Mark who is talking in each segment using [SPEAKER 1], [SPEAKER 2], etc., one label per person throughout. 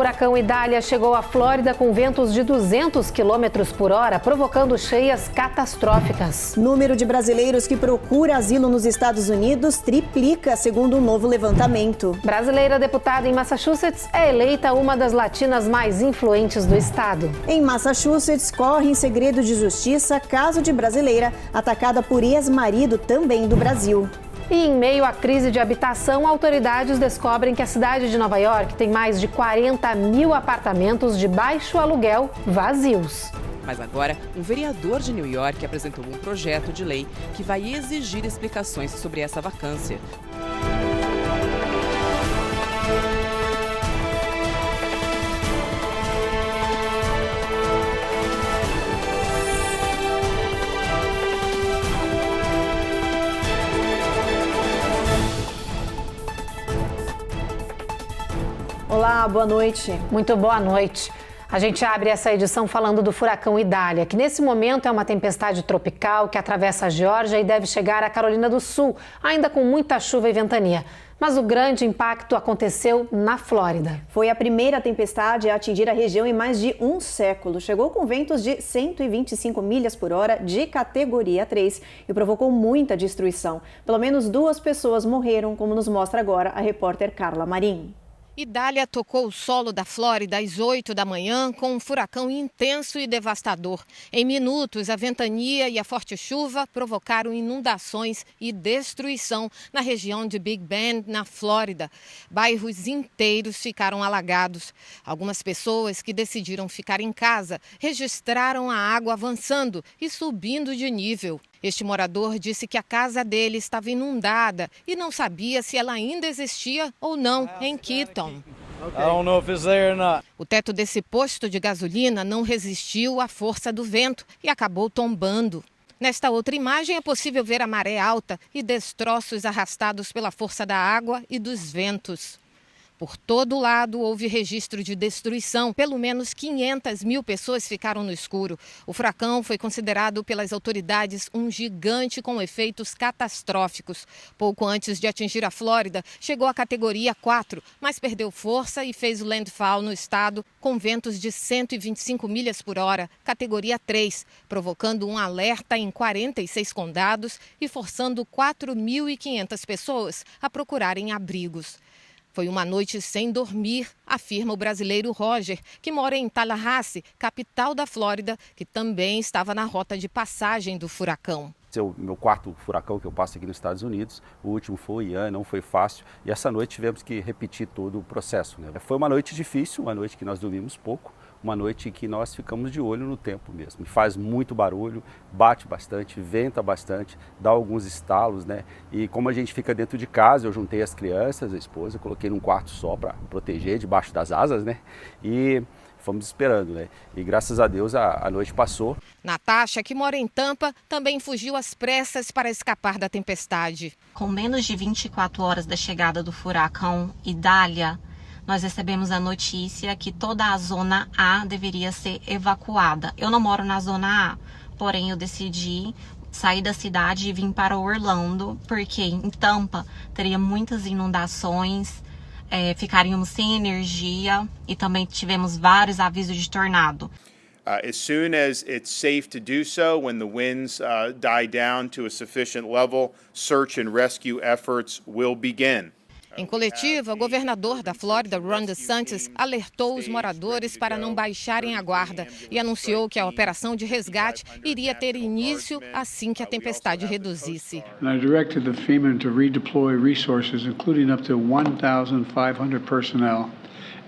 [SPEAKER 1] furacão Idália chegou à Flórida com ventos de 200 km por hora, provocando cheias catastróficas.
[SPEAKER 2] Número de brasileiros que procura asilo nos Estados Unidos triplica, segundo um novo levantamento.
[SPEAKER 1] Brasileira deputada em Massachusetts é eleita uma das latinas mais influentes do estado.
[SPEAKER 2] Em Massachusetts, corre em segredo de justiça caso de brasileira atacada por ex-marido também do Brasil.
[SPEAKER 1] E em meio à crise de habitação, autoridades descobrem que a cidade de Nova York tem mais de 40 mil apartamentos de baixo aluguel vazios.
[SPEAKER 3] Mas agora, um vereador de New York apresentou um projeto de lei que vai exigir explicações sobre essa vacância.
[SPEAKER 2] Olá, boa noite.
[SPEAKER 1] Muito boa noite. A gente abre essa edição falando do furacão Idália, que nesse momento é uma tempestade tropical que atravessa a Geórgia e deve chegar à Carolina do Sul, ainda com muita chuva e ventania. Mas o grande impacto aconteceu na Flórida.
[SPEAKER 2] Foi a primeira tempestade a atingir a região em mais de um século. Chegou com ventos de 125 milhas por hora de categoria 3 e provocou muita destruição. Pelo menos 2 pessoas morreram, como nos mostra agora a repórter Carla Marim.
[SPEAKER 4] Idália tocou o solo da Flórida às 8 da manhã com um furacão intenso e devastador. Em minutos, a ventania e a forte chuva provocaram inundações e destruição na região de Big Bend, na Flórida. Bairros inteiros ficaram alagados. Algumas pessoas que decidiram ficar em casa registraram a água avançando e subindo de nível. Este morador disse que a casa dele estava inundada e não sabia se ela ainda existia ou não em Keaton. O teto desse posto de gasolina não resistiu à força do vento e acabou tombando. Nesta outra imagem é possível ver a maré alta e destroços arrastados pela força da água e dos ventos. Por todo lado, houve registro de destruição. Pelo menos 500 mil pessoas ficaram no escuro. O furacão foi considerado pelas autoridades um gigante com efeitos catastróficos. Pouco antes de atingir a Flórida, chegou à categoria 4, mas perdeu força e fez o landfall no estado com ventos de 125 milhas por hora, categoria 3, provocando um alerta em 46 condados e forçando 4.500 pessoas a procurarem abrigos. Foi uma noite sem dormir, afirma o brasileiro Roger, que mora em Tallahassee, capital da Flórida, que também estava na rota de passagem do furacão.
[SPEAKER 5] Esse é o meu quarto furacão que eu passo aqui nos Estados Unidos. O último foi o Ian, não foi fácil. E essa noite tivemos que repetir todo o processo, né? Foi uma noite difícil, uma noite que nós dormimos pouco. Uma noite que nós ficamos de olho no tempo mesmo. Faz muito barulho, bate bastante, venta bastante, dá alguns estalos, né? E como a gente fica dentro de casa, eu juntei as crianças, a esposa, coloquei num quarto só para proteger debaixo das asas, né? E fomos esperando, né? E graças a Deus a noite passou.
[SPEAKER 4] Natasha, que mora em Tampa, também fugiu às pressas para escapar da tempestade.
[SPEAKER 6] Com menos de 24 horas da chegada do furacão Idália, nós recebemos a notícia que toda a Zona A deveria ser evacuada. Eu não moro na Zona A, porém eu decidi sair da cidade e vir para Orlando, porque em Tampa teria muitas inundações, ficaríamos sem energia e também tivemos vários avisos de tornado.
[SPEAKER 7] As soon as it's safe to do so, when the winds die down to a sufficient level, search and rescue efforts will begin.
[SPEAKER 4] Em coletiva, o governador da Flórida, Ron DeSantis, alertou os moradores para não baixarem a guarda e anunciou que a operação de resgate iria ter início assim que a tempestade reduzisse.
[SPEAKER 8] I directed the FEMA to redeploy resources, including up to 1,500 personnel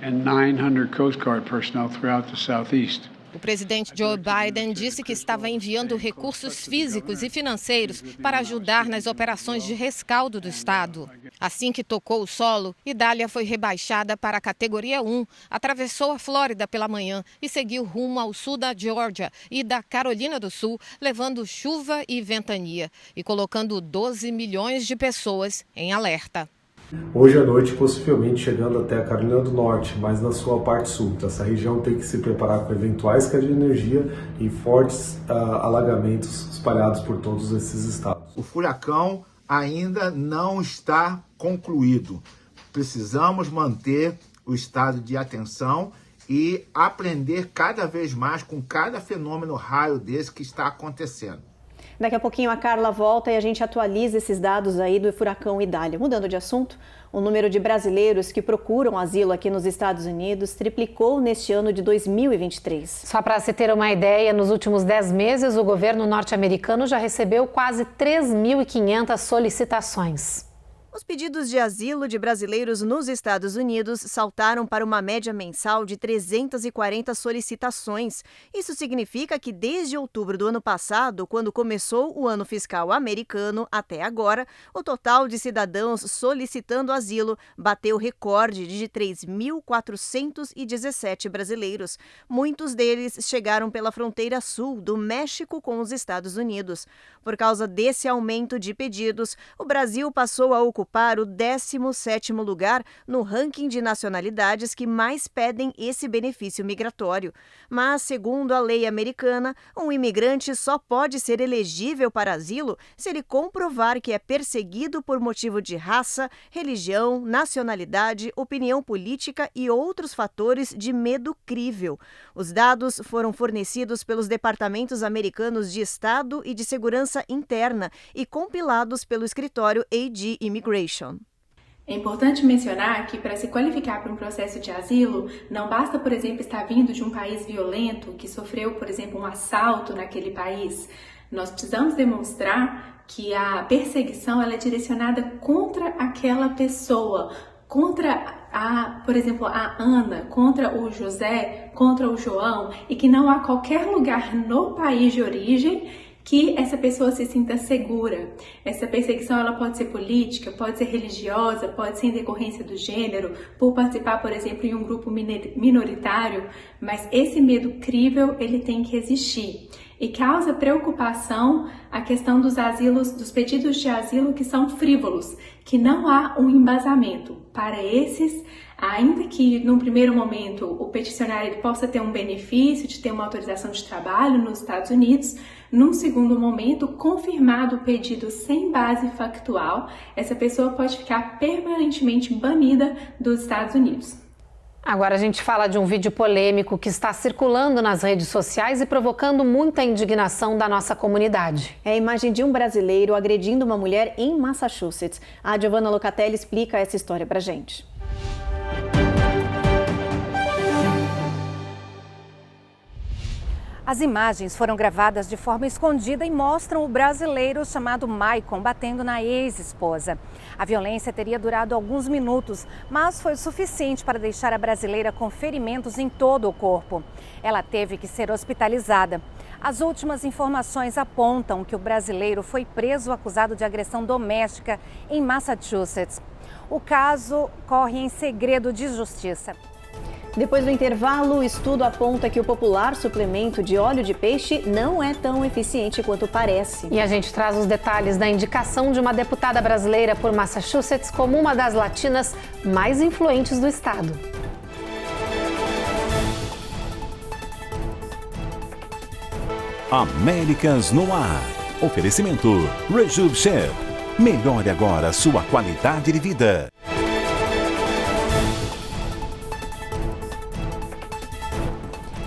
[SPEAKER 8] and 900 Coast Guard personnel throughout the Southeast.
[SPEAKER 4] O presidente Joe Biden disse que estava enviando recursos físicos e financeiros para ajudar nas operações de rescaldo do estado. Assim que tocou o solo, Idália foi rebaixada para a categoria 1, atravessou a Flórida pela manhã e seguiu rumo ao sul da Geórgia e da Carolina do Sul, levando chuva e ventania e colocando 12 milhões de pessoas em alerta.
[SPEAKER 9] Hoje à noite, possivelmente chegando até a Carolina do Norte, mas na sua parte sul. Então, essa região tem que se preparar com eventuais quedas de energia e fortes alagamentos espalhados por todos esses estados.
[SPEAKER 10] O furacão ainda não está concluído. Precisamos manter o estado de atenção e aprender cada vez mais com cada fenômeno raio desse que está acontecendo.
[SPEAKER 2] Daqui a pouquinho a Carla volta e a gente atualiza esses dados aí do furacão Idália. Mudando de assunto, o número de brasileiros que procuram asilo aqui nos Estados Unidos triplicou neste ano de 2023.
[SPEAKER 1] Só para se ter uma ideia, nos últimos 10 meses, o governo norte-americano já recebeu quase 3.500 solicitações.
[SPEAKER 2] Os pedidos de asilo de brasileiros nos Estados Unidos saltaram para uma média mensal de 340 solicitações. Isso significa que desde outubro do ano passado, quando começou o ano fiscal americano, até agora, o total de cidadãos solicitando asilo bateu recorde de 3.417 brasileiros. Muitos deles chegaram pela fronteira sul do México com os Estados Unidos. Por causa desse aumento de pedidos, o Brasil passou a ocupar o 17º lugar no ranking de nacionalidades que mais pedem esse benefício migratório. Mas, segundo a lei americana, um imigrante só pode ser elegível para asilo se ele comprovar que é perseguido por motivo de raça, religião, nacionalidade, opinião política e outros fatores de medo crível. Os dados foram fornecidos pelos departamentos americanos de Estado e de Segurança Interna e compilados pelo escritório AG Immigration.
[SPEAKER 11] É importante mencionar que para se qualificar para um processo de asilo, não basta, por exemplo, estar vindo de um país violento, que sofreu, por exemplo, um assalto naquele país. Nós precisamos demonstrar que a perseguição ela é direcionada contra aquela pessoa, contra por exemplo, a Ana, contra o José, contra o João, e que não há qualquer lugar no país de origem que essa pessoa se sinta segura. Essa perseguição ela pode ser política, pode ser religiosa, pode ser em decorrência do gênero, por participar, por exemplo, em um grupo minoritário, mas esse medo crível ele tem que existir. E causa preocupação a questão dos asilos, dos pedidos de asilo que são frívolos, que não há um embasamento. Para esses, ainda que num primeiro momento o peticionário possa ter um benefício de ter uma autorização de trabalho nos Estados Unidos, num segundo momento, confirmado o pedido sem base factual, essa pessoa pode ficar permanentemente banida dos Estados Unidos.
[SPEAKER 1] Agora a gente fala de um vídeo polêmico que está circulando nas redes sociais e provocando muita indignação da nossa comunidade.
[SPEAKER 2] É a imagem de um brasileiro agredindo uma mulher em Massachusetts. A Giovanna Locatelli explica essa história pra gente.
[SPEAKER 12] As imagens foram gravadas de forma escondida e mostram o brasileiro chamado Maicon batendo na ex-esposa. A violência teria durado alguns minutos, mas foi o suficiente para deixar a brasileira com ferimentos em todo o corpo. Ela teve que ser hospitalizada. As últimas informações apontam que o brasileiro foi preso acusado de agressão doméstica em Massachusetts. O caso corre em segredo de justiça.
[SPEAKER 2] Depois do intervalo, o estudo aponta que o popular suplemento de óleo de peixe não é tão eficiente quanto parece.
[SPEAKER 1] E a gente traz os detalhes da indicação de uma deputada brasileira por Massachusetts como uma das latinas mais influentes do estado.
[SPEAKER 13] Américas no ar. Oferecimento Rejuve Chef. Melhore agora a sua qualidade de vida.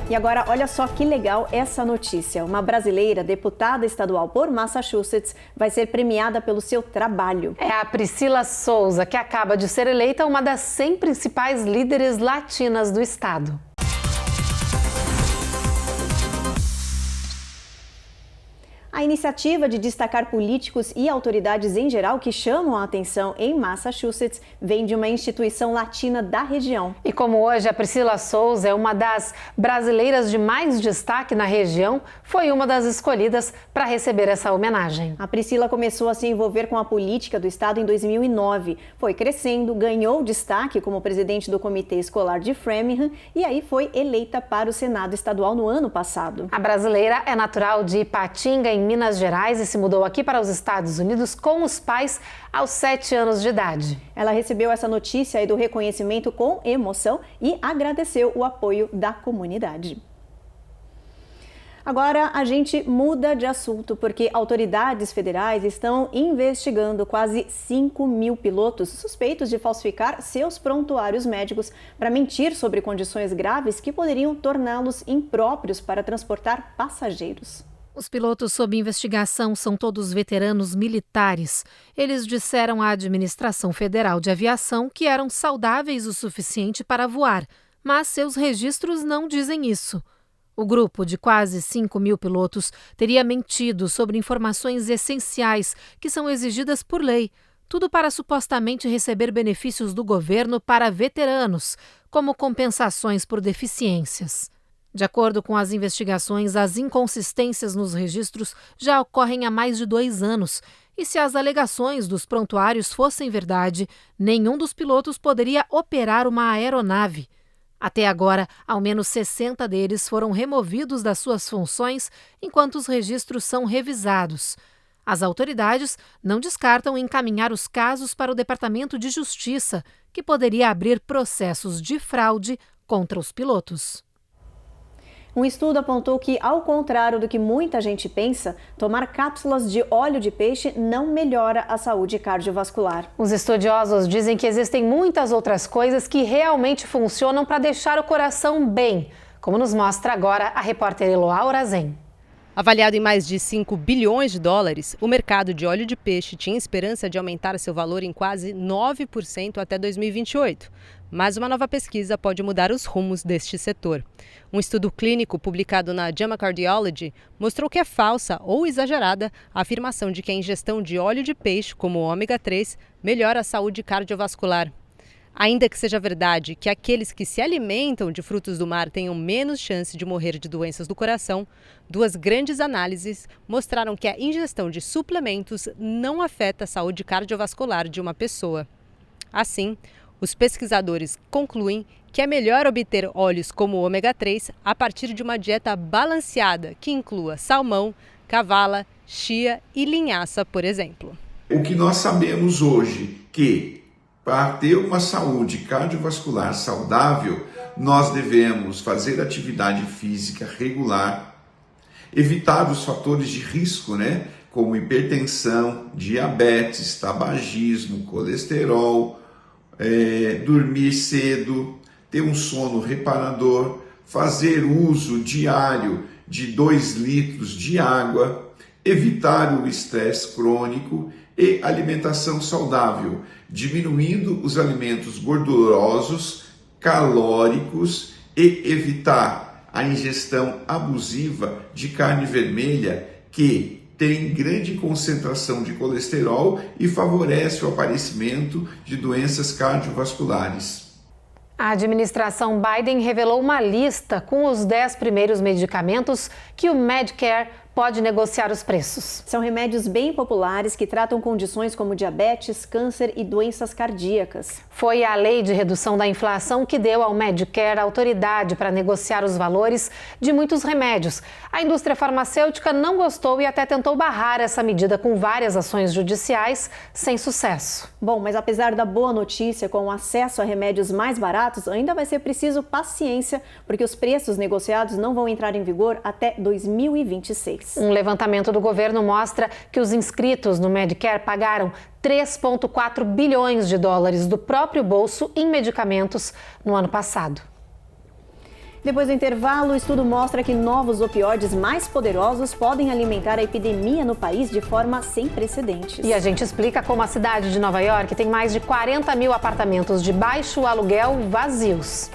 [SPEAKER 2] E agora, olha só que legal essa notícia. Uma brasileira, deputada estadual por Massachusetts, vai ser premiada pelo seu trabalho.
[SPEAKER 1] É a Priscila Souza, que acaba de ser eleita uma das 100 principais líderes latinas do estado.
[SPEAKER 2] A iniciativa de destacar políticos e autoridades em geral que chamam a atenção em Massachusetts vem de uma instituição latina da região.
[SPEAKER 1] E como hoje a Priscila Souza é uma das brasileiras de mais destaque na região, foi uma das escolhidas para receber essa homenagem.
[SPEAKER 2] A Priscila começou a se envolver com a política do estado em 2009. Foi crescendo, ganhou destaque como presidente do Comitê Escolar de Framingham e aí foi eleita para o Senado Estadual no ano passado.
[SPEAKER 1] A brasileira é natural de Ipatinga, em Minas Gerais, e se mudou aqui para os Estados Unidos com os pais aos 7 anos de idade.
[SPEAKER 2] Ela recebeu essa notícia e do reconhecimento com emoção e agradeceu o apoio da comunidade. Agora a gente muda de assunto porque autoridades federais estão investigando quase 5 mil pilotos suspeitos de falsificar seus prontuários médicos para mentir sobre condições graves que poderiam torná-los impróprios para transportar passageiros.
[SPEAKER 1] Os pilotos sob investigação são todos veteranos militares. Eles disseram à Administração Federal de Aviação que eram saudáveis o suficiente para voar, mas seus registros não dizem isso. O grupo de quase 5 mil pilotos teria mentido sobre informações essenciais que são exigidas por lei, tudo para supostamente receber benefícios do governo para veteranos, como compensações por deficiências. De acordo com as investigações, as inconsistências nos registros já ocorrem há mais de 2 anos. E se as alegações dos prontuários fossem verdade, nenhum dos pilotos poderia operar uma aeronave. Até agora, ao menos 60 deles foram removidos das suas funções enquanto os registros são revisados. As autoridades não descartam encaminhar os casos para o Departamento de Justiça, que poderia abrir processos de fraude contra os pilotos.
[SPEAKER 2] Um estudo apontou que, ao contrário do que muita gente pensa, tomar cápsulas de óleo de peixe não melhora a saúde cardiovascular.
[SPEAKER 1] Os estudiosos dizem que existem muitas outras coisas que realmente funcionam para deixar o coração bem, como nos mostra agora a repórter Eloá Orazen.
[SPEAKER 14] Avaliado em mais de 5 bilhões de dólares, o mercado de óleo de peixe tinha esperança de aumentar seu valor em quase 9% até 2028. Mas uma nova pesquisa pode mudar os rumos deste setor. Um estudo clínico publicado na JAMA Cardiology mostrou que é falsa ou exagerada a afirmação de que a ingestão de óleo de peixe, como o ômega 3, melhora a saúde cardiovascular. Ainda que seja verdade que aqueles que se alimentam de frutos do mar tenham menos chance de morrer de doenças do coração, 2 grandes análises mostraram que a ingestão de suplementos não afeta a saúde cardiovascular de uma pessoa. Assim, os pesquisadores concluem que é melhor obter óleos como o ômega 3 a partir de uma dieta balanceada, que inclua salmão, cavala, chia e linhaça, por exemplo.
[SPEAKER 15] O que nós sabemos hoje que para ter uma saúde cardiovascular saudável, nós devemos fazer atividade física regular, evitar os fatores de risco, como hipertensão, diabetes, tabagismo, colesterol, dormir cedo, ter um sono reparador, fazer uso diário de 2 litros de água, evitar o estresse crônico e alimentação saudável, diminuindo os alimentos gordurosos, calóricos e evitar a ingestão abusiva de carne vermelha que tem grande concentração de colesterol e favorece o aparecimento de doenças cardiovasculares.
[SPEAKER 1] A administração Biden revelou uma lista com os 10 primeiros medicamentos que o Medicare pode negociar os preços.
[SPEAKER 2] São remédios bem populares que tratam condições como diabetes, câncer e doenças cardíacas.
[SPEAKER 1] Foi a lei de redução da inflação que deu ao Medicare autoridade para negociar os valores de muitos remédios. A indústria farmacêutica não gostou e até tentou barrar essa medida com várias ações judiciais, sem sucesso.
[SPEAKER 2] Bom, mas apesar da boa notícia com o acesso a remédios mais baratos, ainda vai ser preciso paciência, porque os preços negociados não vão entrar em vigor até 2026.
[SPEAKER 1] Um levantamento do governo mostra que os inscritos no Medicare pagaram 3,4 bilhões de dólares do próprio bolso em medicamentos no ano passado.
[SPEAKER 2] Depois do intervalo, o estudo mostra que novos opioides mais poderosos podem alimentar a epidemia no país de forma sem precedentes.
[SPEAKER 1] E a gente explica como a cidade de Nova York tem mais de 40 mil apartamentos de baixo aluguel vazios.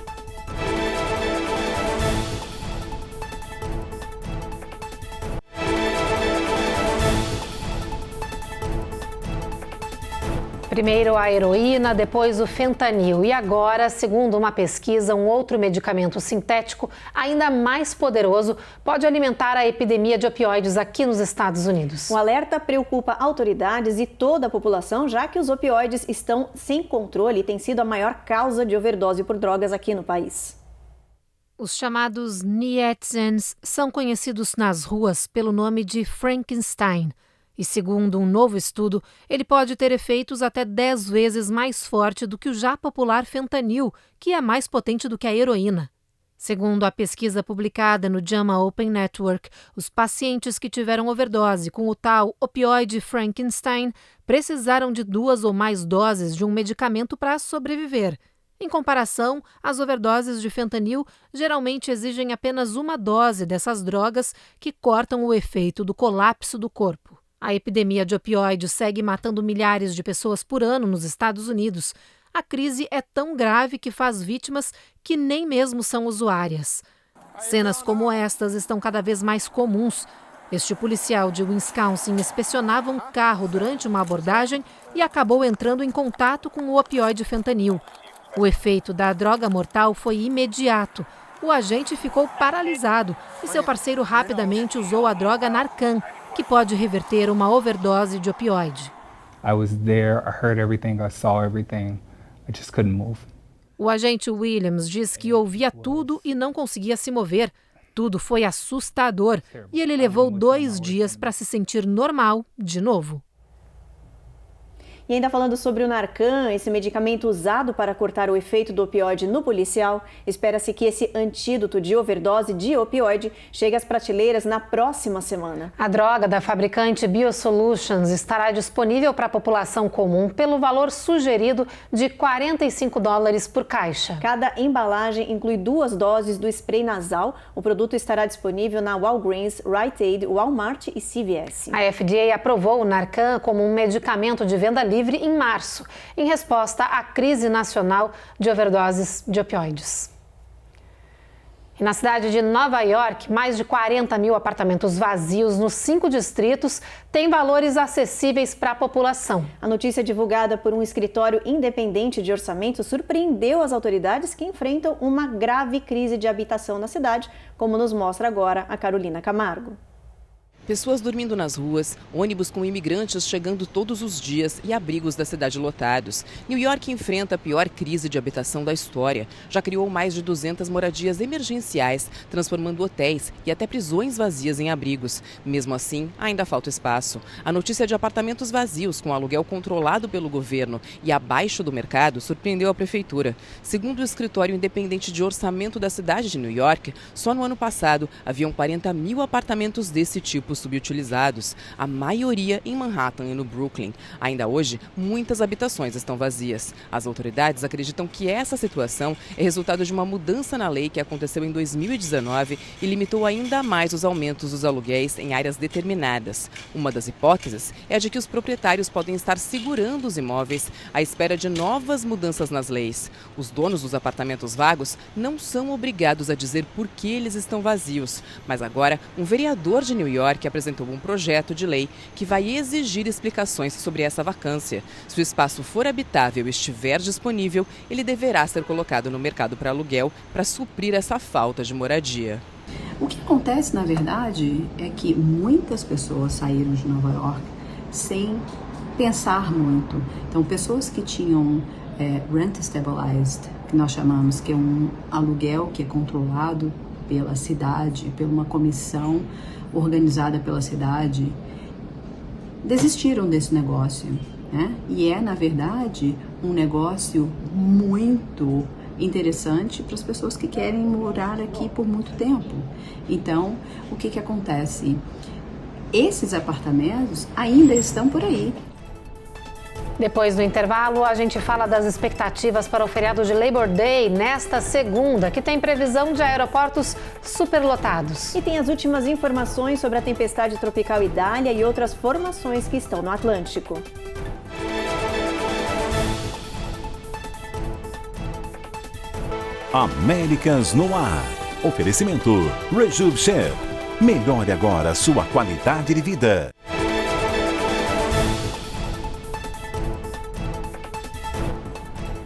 [SPEAKER 1] Primeiro a heroína, depois o fentanil e agora, segundo uma pesquisa, um outro medicamento sintético ainda mais poderoso pode alimentar a epidemia de opioides aqui nos Estados Unidos.
[SPEAKER 2] O alerta preocupa autoridades e toda a população, já que os opioides estão sem controle e têm sido a maior causa de overdose por drogas aqui no país.
[SPEAKER 1] Os chamados Niatzens são conhecidos nas ruas pelo nome de Frankenstein. E segundo um novo estudo, ele pode ter efeitos até 10 vezes mais forte do que o já popular fentanil, que é mais potente do que a heroína. Segundo a pesquisa publicada no JAMA Open Network, os pacientes que tiveram overdose com o tal opioide Frankenstein precisaram de 2 ou mais doses de um medicamento para sobreviver. Em comparação, as overdoses de fentanil geralmente exigem apenas 1 dose dessas drogas que cortam o efeito do colapso do corpo. A epidemia de opioides segue matando milhares de pessoas por ano nos Estados Unidos. A crise é tão grave que faz vítimas que nem mesmo são usuárias. Cenas como estas estão cada vez mais comuns. Este policial de Wisconsin inspecionava um carro durante uma abordagem e acabou entrando em contato com o opioide fentanil. O efeito da droga mortal foi imediato. O agente ficou paralisado e seu parceiro rapidamente usou a droga Narcan, que pode reverter uma overdose de opioide.
[SPEAKER 16] I was there, I heard everything, I saw everything. I just couldn't move.
[SPEAKER 1] O agente Williams diz que ouvia tudo e não conseguia se mover. Tudo foi assustador e ele levou 2 dias para se sentir normal de novo.
[SPEAKER 2] E ainda falando sobre o Narcan, esse medicamento usado para cortar o efeito do opioide no policial, espera-se que esse antídoto de overdose de opioide chegue às prateleiras na próxima semana.
[SPEAKER 1] A droga da fabricante BioSolutions estará disponível para a população comum pelo valor sugerido de $45 por caixa.
[SPEAKER 2] Cada embalagem inclui 2 doses do spray nasal. O produto estará disponível na Walgreens, Rite Aid, Walmart e CVS.
[SPEAKER 1] A FDA aprovou o Narcan como um medicamento de venda livre em março, em resposta à crise nacional de overdoses de opioides. E na cidade de Nova York, mais de 40 mil apartamentos vazios nos 5 distritos têm valores acessíveis para a população.
[SPEAKER 2] A notícia divulgada por um escritório independente de orçamento surpreendeu as autoridades que enfrentam uma grave crise de habitação na cidade, como nos mostra agora a Carolina Camargo.
[SPEAKER 3] Pessoas dormindo nas ruas, ônibus com imigrantes chegando todos os dias e abrigos da cidade lotados. New York enfrenta a pior crise de habitação da história. Já criou mais de 200 moradias emergenciais, transformando hotéis e até prisões vazias em abrigos. Mesmo assim, ainda falta espaço. A notícia de apartamentos vazios com aluguel controlado pelo governo e abaixo do mercado surpreendeu a prefeitura. Segundo o escritório independente de orçamento da cidade de New York, só no ano passado haviam 40 mil apartamentos desse tipo subutilizados, a maioria em Manhattan e no Brooklyn. Ainda hoje, muitas habitações estão vazias. As autoridades acreditam que essa situação é resultado de uma mudança na lei que aconteceu em 2019 e limitou ainda mais os aumentos dos aluguéis em áreas determinadas. Uma das hipóteses é a de que os proprietários podem estar segurando os imóveis à espera de novas mudanças nas leis. Os donos dos apartamentos vagos não são obrigados a dizer por que eles estão vazios, mas agora um vereador de New York apresentou um projeto de lei que vai exigir explicações sobre essa vacância. Se o espaço for habitável e estiver disponível, ele deverá ser colocado no mercado para aluguel para suprir essa falta de moradia.
[SPEAKER 17] O que acontece, na verdade, é que muitas pessoas saíram de Nova York sem pensar muito. Então, pessoas que tinham rent stabilized, que nós chamamos, que é um aluguel que é controlado pela cidade, por uma comissão organizada pela cidade, desistiram desse negócio, né? E é, na verdade, um negócio muito interessante para as pessoas que querem morar aqui por muito tempo. Então, o que acontece? Esses apartamentos ainda estão por aí.
[SPEAKER 1] Depois do intervalo, a gente fala das expectativas para o feriado de Labor Day nesta segunda, que tem previsão de aeroportos superlotados.
[SPEAKER 2] E tem as últimas informações sobre a tempestade tropical Idália e outras formações que estão no Atlântico.
[SPEAKER 13] Américas no ar. Oferecimento Rejuve Chef. Melhore agora sua qualidade de vida.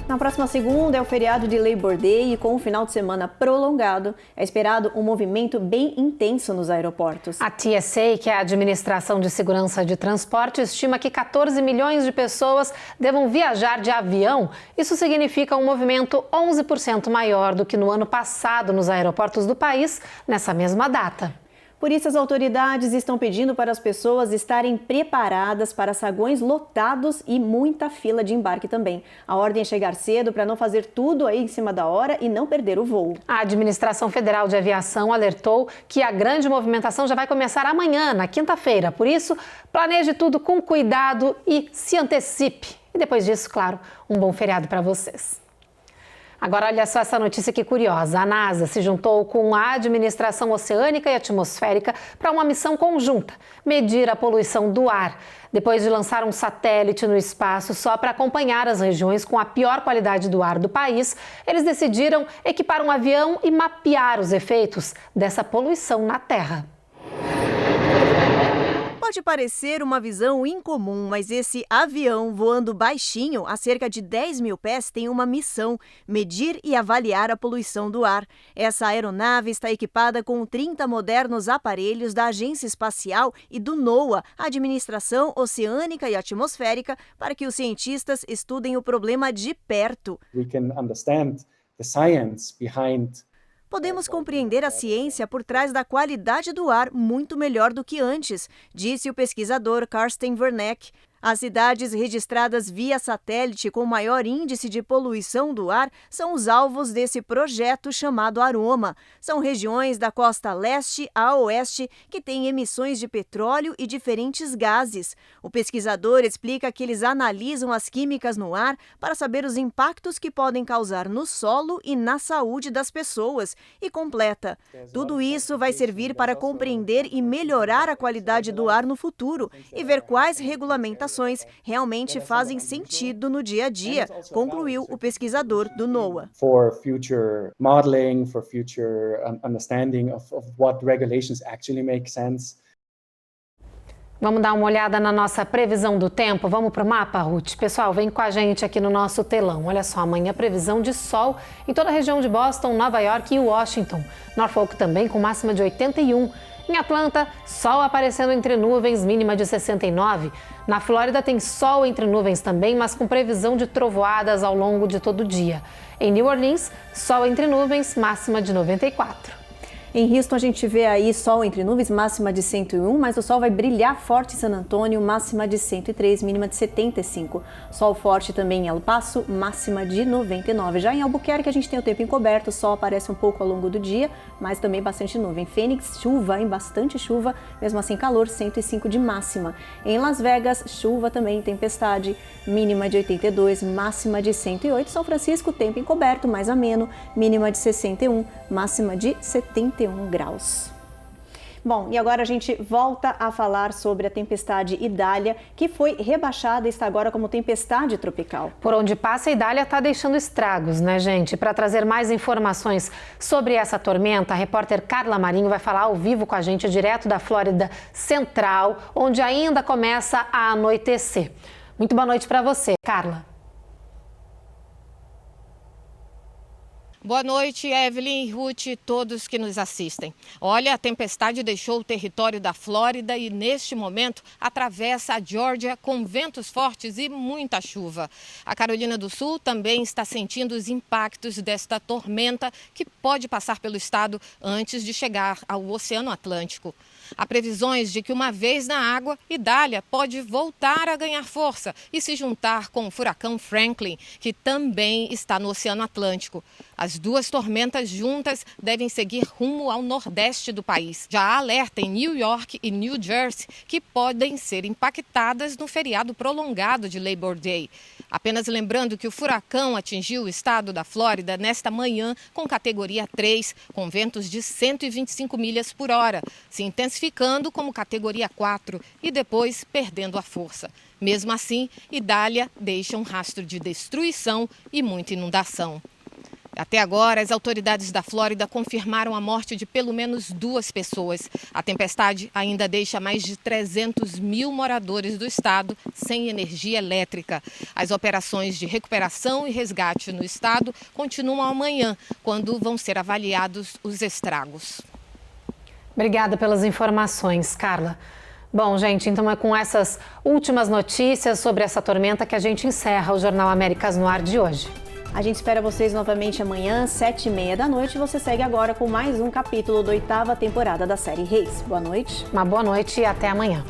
[SPEAKER 2] Na próxima segunda é o feriado de Labor Day e com um final de semana prolongado, é esperado um movimento bem intenso nos aeroportos.
[SPEAKER 1] A TSA, que é a Administração de Segurança de Transporte, estima que 14 milhões de pessoas devam viajar de avião. Isso significa um movimento 11% maior do que no ano passado nos aeroportos do país, nessa mesma data.
[SPEAKER 2] Por isso, as autoridades estão pedindo para as pessoas estarem preparadas para saguões lotados e muita fila de embarque também. A ordem é chegar cedo para não fazer tudo aí em cima da hora e não perder o voo.
[SPEAKER 1] A Administração Federal de Aviação alertou que a grande movimentação já vai começar amanhã, na quinta-feira. Por isso, planeje tudo com cuidado e se antecipe. E depois disso, claro, um bom feriado para vocês. Agora, olha só essa notícia que curiosa. A NASA se juntou com a Administração Oceânica e Atmosférica para uma missão conjunta, medir a poluição do ar. Depois de lançar um satélite no espaço só para acompanhar as regiões com a pior qualidade do ar do país, eles decidiram equipar um avião e mapear os efeitos dessa poluição na Terra.
[SPEAKER 2] Pode parecer uma visão incomum, mas esse avião voando baixinho, a cerca de 10 mil pés, tem uma missão: medir e avaliar a poluição do ar. Essa aeronave está equipada com 30 modernos aparelhos da Agência Espacial e do NOAA, Administração Oceânica e Atmosférica, para que os cientistas estudem o problema de perto. Podemos compreender a ciência por trás da qualidade do ar muito melhor do que antes, disse o pesquisador Karsten Werneck. As cidades registradas via satélite com maior índice de poluição do ar são os alvos desse projeto chamado Aroma. São regiões da costa leste a oeste que têm emissões de petróleo e diferentes gases. O pesquisador explica que eles analisam as químicas no ar para saber os impactos que podem causar no solo e na saúde das pessoas. E completa: tudo isso vai servir para compreender e melhorar a qualidade do ar no futuro e ver quais regulamentações realmente fazem sentido no dia a dia, concluiu o pesquisador do NOAA.
[SPEAKER 18] For future modeling, for future understanding of what regulations actually make sense.
[SPEAKER 1] Vamos dar uma olhada na nossa previsão do tempo? Vamos para o mapa, Ruth? Pessoal, vem com a gente aqui no nosso telão. Olha só, amanhã previsão de sol em toda a região de Boston, Nova York e Washington. Norfolk também com máxima de 81. Em Atlanta, sol aparecendo entre nuvens, mínima de 69. Na Flórida tem sol entre nuvens também, mas com previsão de trovoadas ao longo de todo o dia. Em New Orleans, sol entre nuvens, máxima de 94.
[SPEAKER 2] Em Houston, a gente vê aí sol entre nuvens, máxima de 101, mas o sol vai brilhar forte em San Antônio, máxima de 103, mínima de 75. Sol forte também em El Paso, máxima de 99. Já em Albuquerque, a gente tem o tempo encoberto, o sol aparece um pouco ao longo do dia, mas também bastante nuvem. Phoenix, chuva, em bastante chuva, mesmo assim calor, 105 de máxima. Em Las Vegas, chuva também, tempestade, mínima de 82, máxima de 108. São Francisco, tempo encoberto, mais ameno, mínima de 61, máxima de 71 graus. Bom, e agora a gente volta a falar sobre a tempestade Idália, que foi rebaixada e está agora como tempestade tropical.
[SPEAKER 1] Por onde passa, a Idália está deixando estragos, né, gente? Para trazer mais informações sobre essa tormenta, a repórter Carla Marinho vai falar ao vivo com a gente, direto da Flórida Central, onde ainda começa a anoitecer. Muito boa noite para você, Carla.
[SPEAKER 4] Boa noite, Evelyn, Ruth e todos que nos assistem. Olha, a tempestade deixou o território da Flórida e, neste momento, atravessa a Geórgia com ventos fortes e muita chuva. A Carolina do Sul também está sentindo os impactos desta tormenta que pode passar pelo estado antes de chegar ao Oceano Atlântico. Há previsões de que, uma vez na água, Idália pode voltar a ganhar força e se juntar com o furacão Franklin, que também está no Oceano Atlântico. As duas tormentas juntas devem seguir rumo ao nordeste do país. Já há alerta em New York e New Jersey que podem ser impactadas no feriado prolongado de Labor Day. Apenas lembrando que o furacão atingiu o estado da Flórida nesta manhã com categoria 3, com ventos de 125 milhas por hora, se intensificando como categoria 4 e depois perdendo a força. Mesmo assim, Idália deixa um rastro de destruição e muita inundação. Até agora, as autoridades da Flórida confirmaram a morte de pelo menos 2 pessoas. A tempestade ainda deixa mais de 300 mil moradores do estado sem energia elétrica. As operações de recuperação e resgate no estado continuam amanhã, quando vão ser avaliados os estragos.
[SPEAKER 1] Obrigada pelas informações, Carla. Bom, gente, então é com essas últimas notícias sobre essa tormenta que a gente encerra o Jornal Américas no Ar de hoje.
[SPEAKER 2] A gente espera vocês novamente amanhã, 7h30 da noite. Você segue agora com mais um capítulo da 8ª temporada da série Reis. Boa noite.
[SPEAKER 1] Uma boa noite e até amanhã.